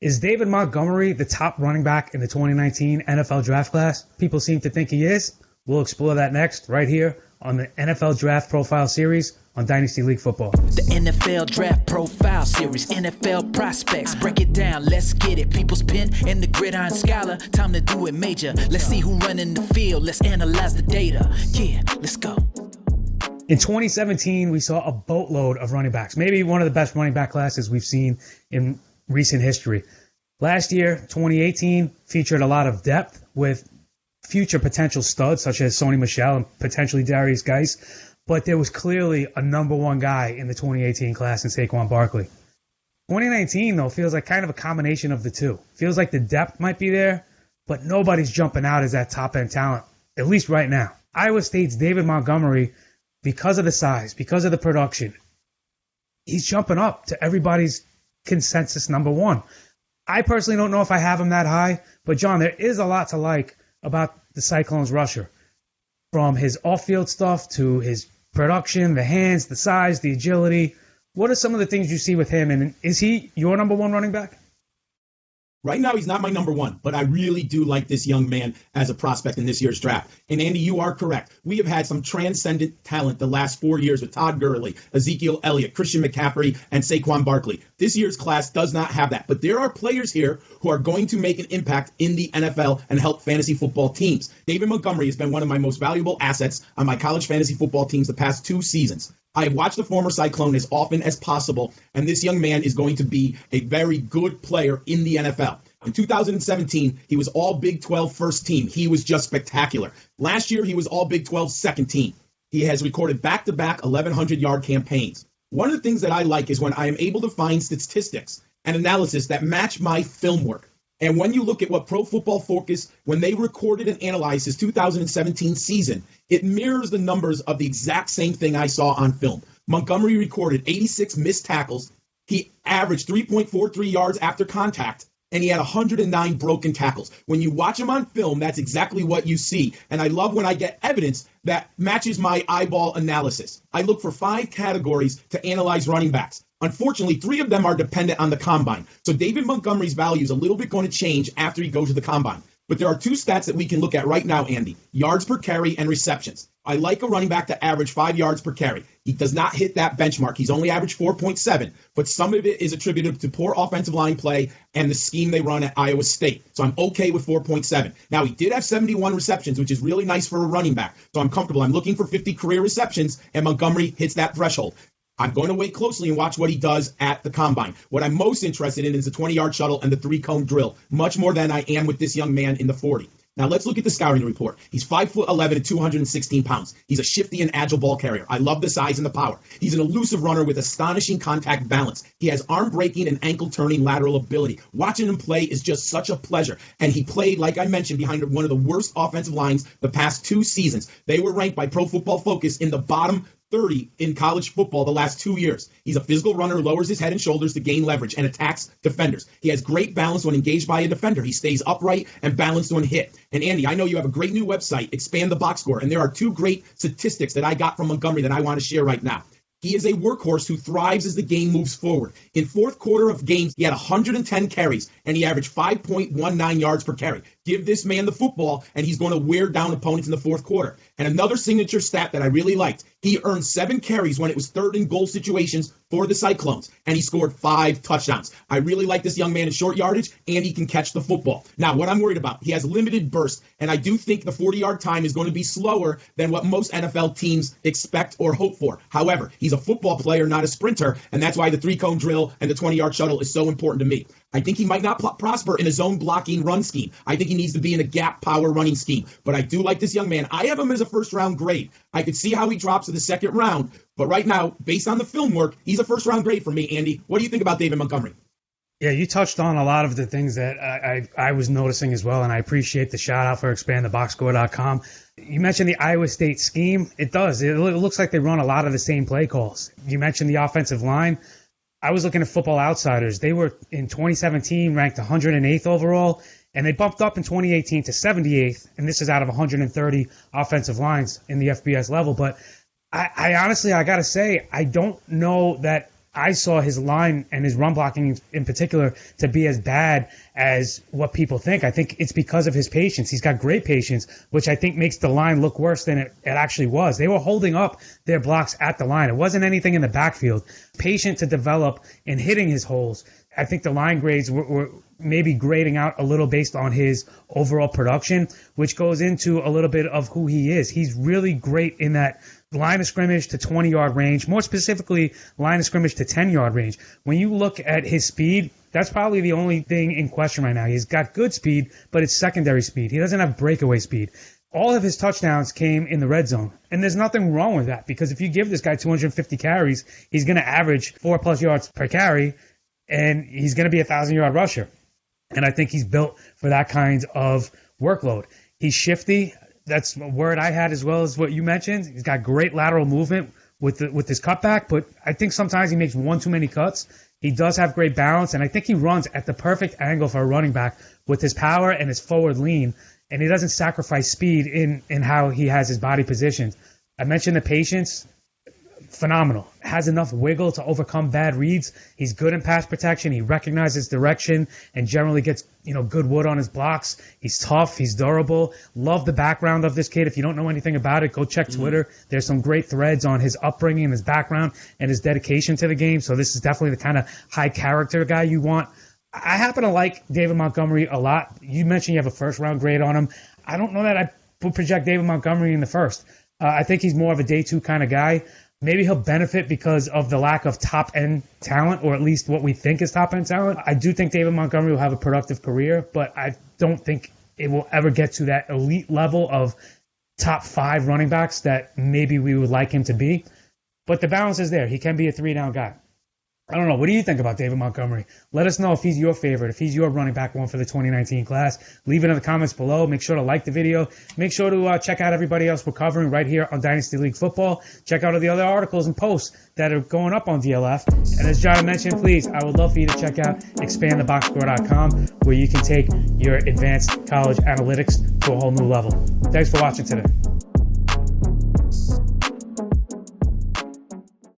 Is David Montgomery the top running back in the 2019 NFL draft class? People seem to think he is. We'll explore that next right here on the NFL Draft Profile Series on Dynasty League Football. The NFL Draft Profile Series, NFL prospects, break it down, let's get it. People's pen and the gridiron scholar, time to do it major. Let's see who running the field, let's analyze the data. Yeah, let's go. In 2017, we saw a boatload of running backs, maybe one of the best running back classes we've seen in recent history. Last year, 2018, featured a lot of depth with future potential studs such as Sony Michel and potentially Darius Geis, but there was clearly a number one guy in the 2018 class in Saquon Barkley. 2019, though, feels like kind of a combination of the two. Feels like the depth might be there, but nobody's jumping out as that top-end talent, at least right now. Iowa State's David Montgomery, because of the size, because of the production, he's jumping up to everybody's consensus number one. I personally don't know if I have him that high, but John, there is a lot to like about the Cyclones rusher. From his off-field stuff to his production, the hands, the size, the agility. What are some of the things you see with him, and is he your number one running back? Right now, he's not my number one, but I really do like this young man as a prospect in this year's draft. And Andy, you are correct. We have had some transcendent talent the last 4 years with Todd Gurley, Ezekiel Elliott, Christian McCaffrey, and Saquon Barkley. This year's class does not have that, but there are players here who are going to make an impact in the NFL and help fantasy football teams. David Montgomery has been one of my most valuable assets on my college fantasy football teams the past 2 seasons. I have watched the former Cyclone as often as possible, and this young man is going to be a very good player in the NFL. In 2017, he was all Big 12 first team. He was just spectacular. Last year, he was all Big 12 second team. He has recorded back-to-back 1,100-yard campaigns. One of the things that I like is when I am able to find statistics and analysis that match my film work. And when you look at what Pro Football Focus, when they recorded and analyzed his 2017 season, it mirrors the numbers of the exact same thing I saw on film. Montgomery recorded 86 missed tackles. He averaged 3.43 yards after contact, and he had 109 broken tackles. When you watch him on film, that's exactly what you see. And I love when I get evidence that matches my eyeball analysis. I look for 5 categories to analyze running backs. Unfortunately, 3 of them are dependent on the combine. So David Montgomery's value is a little bit going to change after he goes to the combine. But there are 2 stats that we can look at right now, Andy. Yards per carry and receptions. I like a running back to average 5 yards per carry. He does not hit that benchmark. He's only averaged 4.7, but some of it is attributed to poor offensive line play and the scheme they run at Iowa State. So I'm okay with 4.7. Now, he did have 71 receptions, which is really nice for a running back. So I'm comfortable. I'm looking for 50 career receptions, and Montgomery hits that threshold. I'm going to wait closely and watch what he does at the combine. What I'm most interested in is the 20-yard shuttle and the 3-cone drill, much more than I am with this young man in the 40. Now, let's look at the scouting report. He's 5'11" and 216 pounds. He's a shifty and agile ball carrier. I love the size and the power. He's an elusive runner with astonishing contact balance. He has arm breaking and ankle turning lateral ability. Watching him play is just such a pleasure. And he played, like I mentioned, behind one of the worst offensive lines the past 2 seasons. They were ranked by Pro Football Focus in the bottom 30 in college football the last 2 years. He's a physical runner who lowers his head and shoulders to gain leverage and attacks defenders. He has great balance when engaged by a defender. He stays upright and balanced when hit. And Andy, I know you have a great new website, Expand the Box Score, and there are 2 great statistics that I got from Montgomery that I want to share right now. He is a workhorse who thrives as the game moves forward. In fourth quarter of games, he had 110 carries, and he averaged 5.19 yards per carry. Give this man the football, and he's going to wear down opponents in the fourth quarter. And another signature stat that I really liked, he earned 7 carries when it was 3rd and goal situations for the Cyclones, and he scored 5 touchdowns. I really like this young man in short yardage, and he can catch the football. Now, what I'm worried about, he has limited burst, and I do think the 40-yard time is going to be slower than what most NFL teams expect or hope for. However, he's a football player, not a sprinter, and that's why the 3-cone drill and the 20-yard shuttle is so important to me. I think he might not prosper in a zone blocking run scheme. I think he needs to be in a gap power running scheme. But I do like this young man. I have him as a first-round grade. I could see how he drops to the second round. But right now, based on the film work, he's a first-round grade for me, Andy. What do you think about David Montgomery? Yeah, you touched on a lot of the things that I was noticing as well, and I appreciate the shout-out for expandtheboxscore.com. You mentioned the Iowa State scheme. It does. It looks like they run a lot of the same play calls. You mentioned the offensive line. I was looking at Football Outsiders. They were, in 2017, ranked 108th overall, and they bumped up in 2018 to 78th, and this is out of 130 offensive lines in the FBS level. But I honestly, I got to say, I don't know that I saw his line and his run blocking in particular to be as bad as what people think. I think it's because of his patience. He's got great patience, which I think makes the line look worse than it actually was. They were holding up their blocks at the line. It wasn't anything in the backfield. Patient to develop and hitting his holes. I think the line grades were maybe grading out a little based on his overall production, which goes into a little bit of who he is. He's really great in that line of scrimmage to 20-yard range, more specifically line of scrimmage to 10-yard range. When you look at his speed, that's probably the only thing in question right now. He's got good speed, but it's secondary speed. He doesn't have breakaway speed. All of his touchdowns came in the red zone, and there's nothing wrong with that, because if you give this guy 250 carries, he's going to average 4+ yards per carry, and he's going to be a 1,000-yard rusher. And I think he's built for that kind of workload. He's shifty. That's a word I had as well as what you mentioned. He's got great lateral movement with his cutback, but I think sometimes he makes one too many cuts. He does have great balance, and I think he runs at the perfect angle for a running back with his power and his forward lean, and he doesn't sacrifice speed in how he has his body positioned. I mentioned the patience. Phenomenal. Has enough wiggle to overcome bad reads. He's good in pass protection. He recognizes direction and generally gets, good wood on his blocks. He's tough. He's durable. Love the background of this kid. If you don't know anything about it, go check Twitter. There's some great threads on his upbringing and his background and his dedication to the game. So this is definitely the kind of high character guy you want. I happen to like David Montgomery a lot. You mentioned you have a first-round grade on him. I don't know that I would project David Montgomery in the first. I think he's more of a day two kind of guy. Maybe he'll benefit because of the lack of top-end talent, or at least what we think is top-end talent. I do think David Montgomery will have a productive career, but I don't think it will ever get to that elite level of top 5 running backs that maybe we would like him to be. But the balance is there. He can be a 3-down guy. I don't know. What do you think about David Montgomery? Let us know if he's your favorite, if he's your running back one for the 2019 class. Leave it in the comments below. Make sure to like the video. Make sure to check out everybody else we're covering right here on Dynasty League Football. Check out all the other articles and posts that are going up on DLF. And as John mentioned, please, I would love for you to check out expandtheboxscore.com, where you can take your advanced college analytics to a whole new level. Thanks for watching today.